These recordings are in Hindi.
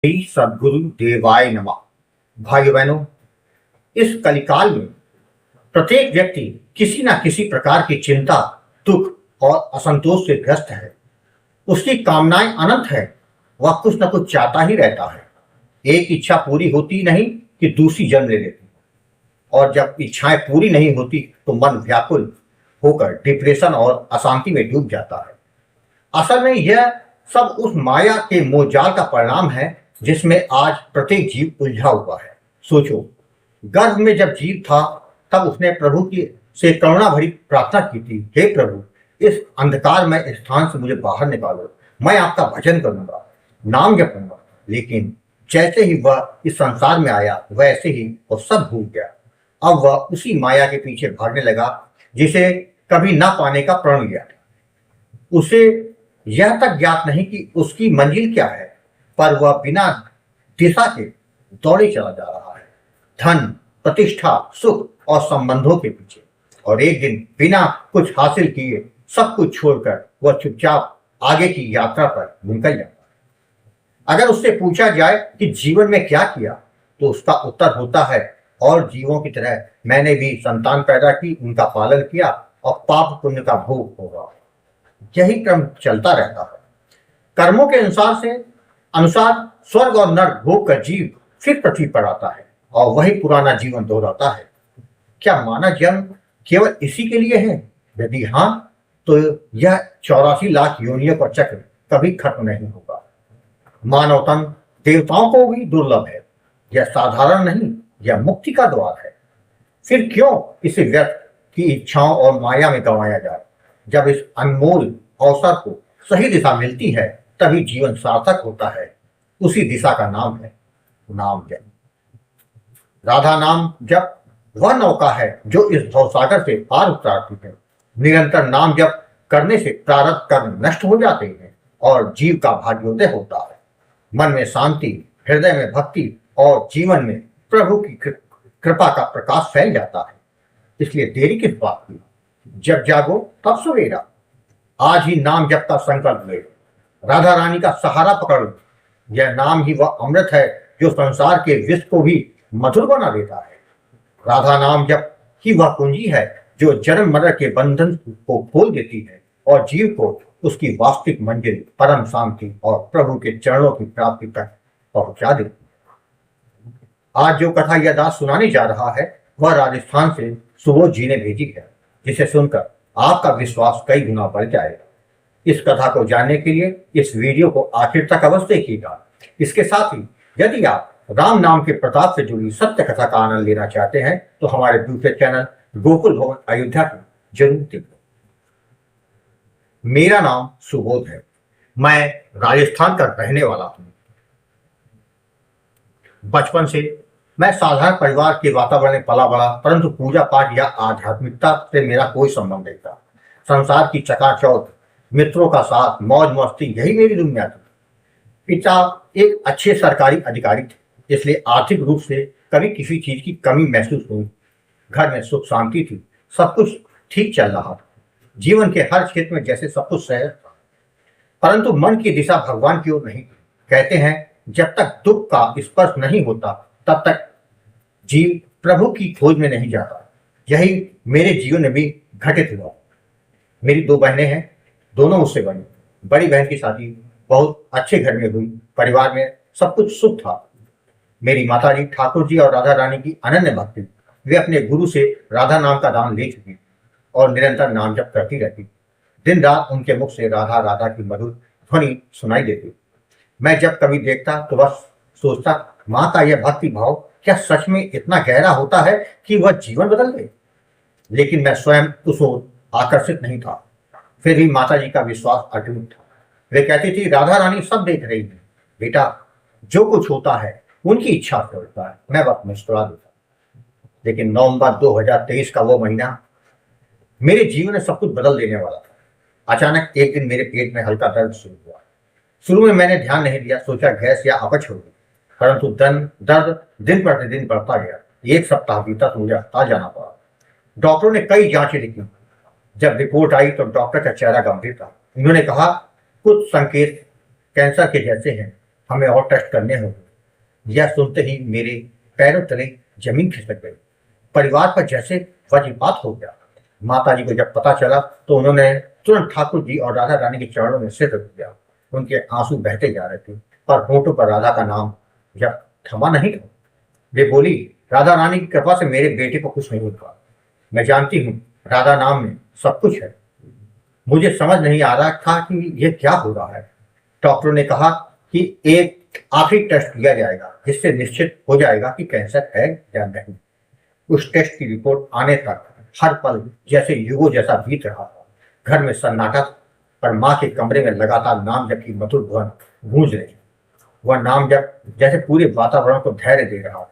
श्री सद्गुरु देवाय नमः। भाइयों बहनों, इस कलिकाल में प्रत्येक व्यक्ति किसी न किसी प्रकार की चिंता, दुख और असंतोष से ग्रस्त है। उसकी कामनाएं अनंत है, वह कुछ न कुछ चाहता ही रहता है। एक इच्छा पूरी होती नहीं कि दूसरी जन्म ले लेती, और जब इच्छाएं पूरी नहीं होती तो मन व्याकुल होकर डिप्रेशन और अशांति में डूब जाता है। असल में यह सब उस माया के मोहजाल का परिणाम है जिसमें आज प्रत्येक जीव उलझा हुआ है। सोचो, गर्भ में जब जीव था तब उसने प्रभु की से करुणा भरी प्रार्थना की थी, हे प्रभु, इस अंधकारमय स्थान से मुझे बाहर निकालो, मैं आपका भजन करूंगा, नाम जपूंगा। लेकिन जैसे ही वह इस संसार में आया वैसे ही वह सब भूल गया। अब वह उसी माया के पीछे भागने लगा जिसे कभी न पाने का प्रण लिया था। उसे यह तक ज्ञात नहीं कि उसकी मंजिल क्या है, पर वह बिना दिशा के दौड़े चला जा रहा है, धन, प्रतिष्ठा, सुख और संबंधों के पीछे। और एक दिन बिना कुछ हासिल किए सब कुछ छोड़कर वह चुपचाप आगे की यात्रा पर निकल जाता है। अगर उससे पूछा जाए कि जीवन में क्या किया, तो उसका उत्तर होता है, और जीवों की तरह मैंने भी संतान पैदा की, उनका पालन किया और पाप पुण्य का भोग होगा। यही क्रम चलता रहता है। कर्मों के अनुसार स्वर्ग और नरक भोग कर जीव फिर पृथ्वी पर आता है और वही पुराना जीवन दोहराता है। क्या मानव जन्म केवल इसी के लिए है? यदि हाँ, तो यह 84 लाख योनियों का चक्र कभी खत्म नहीं होगा। मानव तन देवताओं को भी दुर्लभ है। यह साधारण नहीं, यह मुक्ति का द्वार है। फिर क्यों इसे व्यर्थ की इच्छाओं और माया में गंवाया जाए? जब इस अनमोल अवसर को सही दिशा मिलती है तभी जीवन सार्थक होता है। उसी दिशा का नाम है नाम जप। राधा नाम जप वह नौका है जो इस भवसागर से पार उतारती है। निरंतर नाम जप करने से प्रारब्ध कर्म नष्ट हो जाते हैं और जीव का भाग्योदय होता है। मन में शांति, हृदय में भक्ति और जीवन में प्रभु की कृपा का प्रकाश फैल जाता है। इसलिए देरी किस बात की? जब जागो तब सवेरा। आज ही नाम जप का संकल्प ले, राधा रानी का सहारा पकड़ लो। यह नाम ही वह अमृत है जो संसार के विष को भी मधुर बना देता है। राधा नाम जप ही वह कुंजी है जो जन्म मरण के बंधन को खोल देती है और जीव को उसकी वास्तविक मंजिल परम शांति और प्रभु के चरणों की प्राप्ति तक पहुंचा देती है। आज जो कथा यह दास सुनाने जा रहा है वह राजस्थान से सुबोध जी ने भेजी है, जिसे सुनकर आपका विश्वास कई गुना बढ़ जाएगा। इस कथा को जानने के लिए इस वीडियो को आखिर तक अवश्य देखिएगा। इसके साथ ही यदि आप राम नाम के प्रताप से जुड़ी सत्य कथा का आनंद लेना चाहते हैं तो हमारे दूसरे चैनल गोकुल भवन अयोध्या को जरूर देखें। मेरा नाम सुबोध है, मैं राजस्थान का रहने वाला हूं। बचपन से मैं साधारण परिवार के वातावरण में पला बड़ा, परंतु पूजा पाठ या आध्यात्मिकता से मेरा कोई संबंध नहीं था। संसार की चकाचौंध, मित्रों का साथ, मौज मस्ती, यही मेरी दुनिया थी। पिता एक अच्छे सरकारी अधिकारी थे, इसलिए आर्थिक रूप से कभी किसी चीज की कमी महसूस हुई। घर में सुख शांति थी, सब कुछ ठीक चल रहा था। जीवन के हर क्षेत्र में जैसे सब कुछ सहज था, परंतु मन की दिशा भगवान की ओर नहीं थी। कहते हैं, जब तक दुख का स्पर्श नहीं होता तब तक जीव प्रभु की खोज में नहीं जाता। यही मेरे जीवन में भी घटित हुआ। मेरी 2 बहनें हैं, दोनों मुझसे बड़ी। बड़ी बहन की शादी बहुत अच्छे घर में हुई, परिवार में सब कुछ सुख था। मेरी माताजी ठाकुर जी और राधा रानी की अनन्य भक्ति, वे अपने गुरु से राधा नाम का दान ले चुकी और निरंतर नाम जप करती रहती। दिन रात उनके मुख से राधा राधा की मधुर ध्वनि सुनाई देती। मैं जब कभी देखता तो बस सोचता, माँ का यह भक्ति भाव क्या सच में इतना गहरा होता है कि वह जीवन बदल दे? लेकिन मैं स्वयं उस ओर आकर्षित नहीं था। फिर भी माताजी का विश्वास अटूट था। वे कहती थी, राधा रानी सब देख रही है बेटा, जो कुछ होता है उनकी इच्छा से होता है। मैं बस मुस्कुरा देता। लेकिन नवंबर 2023 का वो महीना मेरे जीवन में सब कुछ बदल देने वाला था। अचानक एक दिन मेरे पेट में हल्का दर्द शुरू हुआ। शुरू में मैंने ध्यान नहीं दिया, सोचा गैस या अपच होगी, परंतु दर्द दिन प्रतिदिन बढ़ता गया। 1 सप्ताह बीता तो मुझे अस्पताल जाना पड़ा। डॉक्टरों ने कई जांचें लिखी। जब रिपोर्ट आई तो डॉक्टर का चेहरा गंभीर था। उन्होंने कहा, कुछ संकेत कैंसर के जैसे हैं, हमें और टेस्ट करने होंगे। यह सुनते ही मेरे पैरों तले जमीन खिसक गई। परिवार पर जैसे वज्रपात हो गया। माता जी को जब पता चला तो उन्होंने तुरंत ठाकुर जी और राधा रानी के चरणों में सिर रख दिया। उनके आंसू बहते जा रहे थे, पर होठों पर राधा का नाम जब थमा नहीं था। वे बोली, राधा रानी की कृपा से मेरे बेटे को कुछ नहीं हुआ। मैं जानती हूँ राधा नाम में सब कुछ है। मुझे समझ नहीं आ रहा था कि यह क्या हो रहा है। डॉक्टरों ने कहा कि एक आखिरी टेस्ट किया जाएगा जिससे निश्चित हो जाएगा कि कैंसर है या नहीं। उस टेस्ट की रिपोर्ट आने तक हर पल जैसे युगों जैसा बीत रहा था। घर में सन्नाटा, पर माँ के कमरे में लगातार नाम जप की मधुर ध्वनि गूंज रही। वह नाम जप जैसे पूरे वातावरण को धैर्य दे रहा।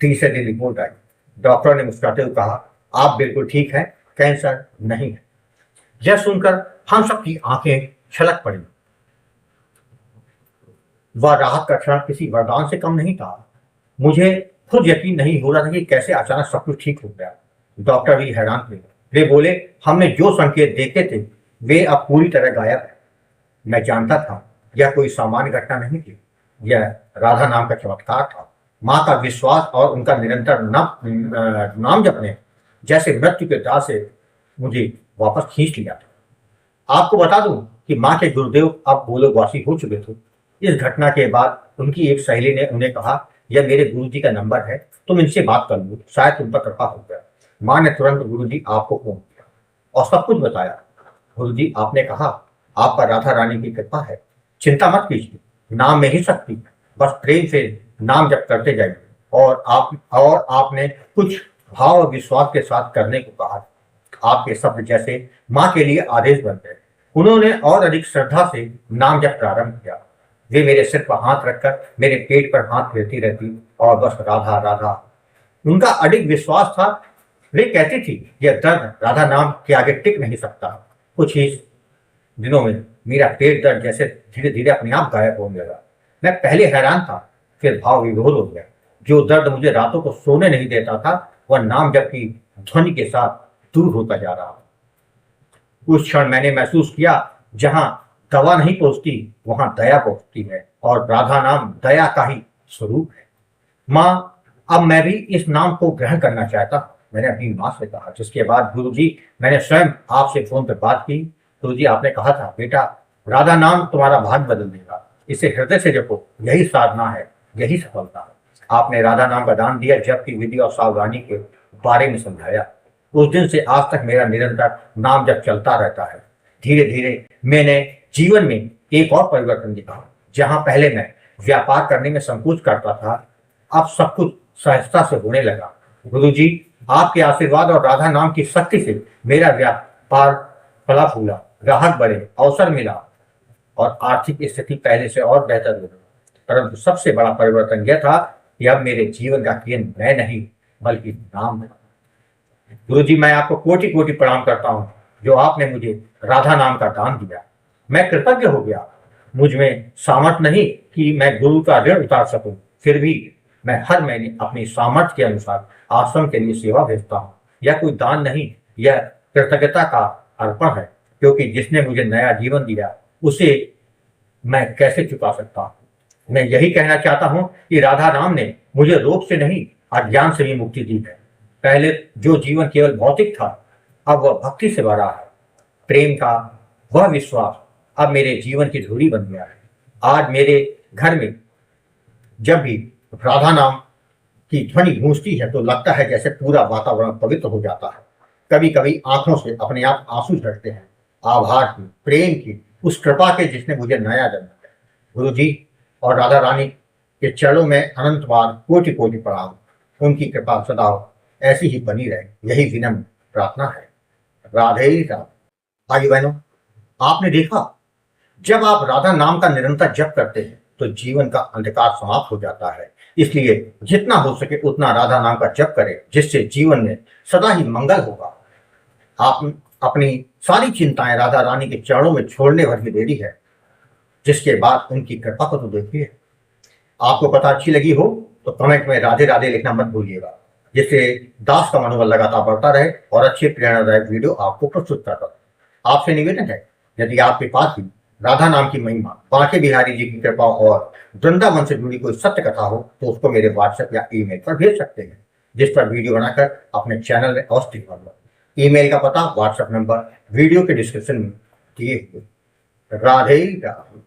तीसरे दिन रिपोर्ट आई। डॉक्टर ने मुस्कुराते हुए कहा, आप बिल्कुल ठीक हैं, कैंसर नहीं है। यह सुनकर हम सबकी आंखें छलक पड़ी। वह राहत का क्षण किसी वरदान से कम नहीं था। मुझे खुद यकीन नहीं हो रहा था कि कैसे अचानक सब कुछ ठीक हो गया। डॉक्टर भी हैरान थे। वे बोले, हमने जो संकेत देखे थे वे अब पूरी तरह गायब है। मैं जानता था यह कोई सामान्य घटना नहीं थी। यह राधा नाम का चमत्कार था। माँ का विश्वास और उनका निरंतर नाम जपने जैसे मृत्यु के दाह से मुझे वापस खींच लिया था। आपको बता दूं कि माँ के गुरुदेव अब भूलोकवासी हो चुके थे। इस घटना के बाद उनकी एक सहेली ने उन्हें कहा, यह मेरे गुरुजी का नंबर है, तुम इनसे बात कर लो, शायद तुम पर कृपा हो गया। माँ ने तुरंत गुरुजी आपको फोन किया और सब कुछ बताया। गुरुजी, आपने कहा आप पर राधा रानी की कृपा है, चिंता मत कीजिए, नाम में ही शक्ति है, बस प्रेम से नाम जप करते जाइए। और आपने कुछ भाव और विश्वास के साथ करने को कहा। आपके शब्द जैसे माँ के लिए आदेश बन गए। उन्होंने और अधिक श्रद्धा से नाम जप प्रारंभ किया। वे मेरे सिर पर हाथ रखकर मेरे पेट पर हाथ फेरती रहती और बस राधा राधा। उनका अडिग विश्वास था। वे कहती थी, यह दर्द राधा नाम के आगे टिक नहीं सकता। कुछ ही दिनों में मेरा पेट दर्द जैसे धीरे धीरे अपने आप गायब होने लगा। मैं पहले हैरान था, फिर भाव विभोर हो गया। जो दर्द मुझे रातों को सोने नहीं देता था वह नाम जप की ध्वनि के साथ दूर होता जा रहा। उस क्षण मैंने महसूस किया, जहां दवा नहीं पहुंचती वहां दया पहुंचती है, और राधा नाम दया का ही स्वरूप है। माँ, अब मैं भी इस नाम को ग्रहण करना चाहता हूं, मैंने अपनी माँ से कहा। जिसके बाद गुरुजी, मैंने स्वयं आपसे फोन पर बात की। गुरुजी, आपने कहा था, बेटा राधा नाम तुम्हारा भाग्य बदल देगा, इसे हृदय से जपो, यही साधना है, यही सफलता है। आपने राधा नाम का दान दिया, जप की विधि और सावधानी के बारे में समझाया। उस दिन से आज तक मेरा निरंतर नाम जप चलता रहता है। धीरे धीरे मैंने जीवन में एक और परिवर्तन दिखा। जहां पहले मैं व्यापार करने में संकोच करता था, अब सब कुछ सहजता से होने लगा। गुरुजी, आपके आशीर्वाद और राधा नाम की शक्ति से मेरा व्यापार फला फूला, ग्राहक बढ़े, अवसर मिला और आर्थिक स्थिति पहले से और बेहतर हो गई। परंतु सबसे बड़ा परिवर्तन यह था कि अब मेरे जीवन का केंद्र मैं नहीं बल्कि नाम है। गुरुजी, मैं आपको कोटि कोटि प्रणाम करता हूँ जो आपने मुझे राधा नाम का दान दिया। मैं कृतज्ञ हो गया। मुझ में सामर्थ्य नहीं कि मैं गुरु का ऋण उतार सकूं, फिर भी मैं हर महीने अपनी सामर्थ्य के अनुसार आश्रम के लिए सेवा भेजता हूँ। यह कोई दान नहीं, यह कृतज्ञता का अर्पण है, क्योंकि जिसने मुझे नया जीवन दिया उसे मैं कैसे चुका सकता हूँ। मैं यही कहना चाहता हूँ कि राधा नाम ने मुझे रोग से नहीं, अज्ञान से भी मुक्ति दी है। पहले जो जीवन केवल भौतिक था, अब वह भक्ति से भरा है। प्रेम का वह विश्वास अब मेरे जीवन की धुरी बन गया है। आज मेरे घर में जब भी राधा नाम की ध्वनि गूंजती है तो लगता है जैसे पूरा वातावरण पवित्र हो जाता है। कभी कभी आंखों से अपने आप आंसू झड़ते हैं, आभार की, प्रेम की, उस कृपा के जिसने मुझे नया जन्म दिया। गुरु जी और राधा रानी के चरणों में अनंत बार कोटि कोटि प्रणाम। उनकी कृपा सदा ऐसी ही बनी रहे, यही विनम्र प्रार्थना है। राधे राधे। भाई बहनों, आपने देखा, जब आप राधा नाम का निरंतर जप करते हैं तो जीवन का अंधकार समाप्त हो जाता है। इसलिए जितना हो सके उतना राधा नाम का जप करें, जिससे जीवन में सदा ही मंगल होगा। आप अपनी सारी चिंताएं राधा रानी के चरणों में छोड़ने भर की देरी है, जिसके बाद उनकी कृपा को तो देखिए। आपको कथा अच्छी लगी हो तो कमेंट में राधे राधे लिखना मत भूलिएगा, जिससे दास का मनोबल लगातार बढ़ता रहे और अच्छे प्रेरणादायक वीडियो आपको प्रस्तुत करता रहे। आपसे निवेदन है, यदि आपके पास भी राधा नाम की महिमा, बांके बिहारी जी की कृपा और वृंदावन से जुड़ी कोई सत्य कथा हो तो उसको मेरे व्हाट्सएप या ईमेल पर भेज सकते हैं, जिस पर वीडियो बनाकर अपने चैनल में अवश्य दिखा दो। ईमेल का पता, व्हाट्सएप नंबर वीडियो के डिस्क्रिप्शन में दिए हुए। राधे राधे।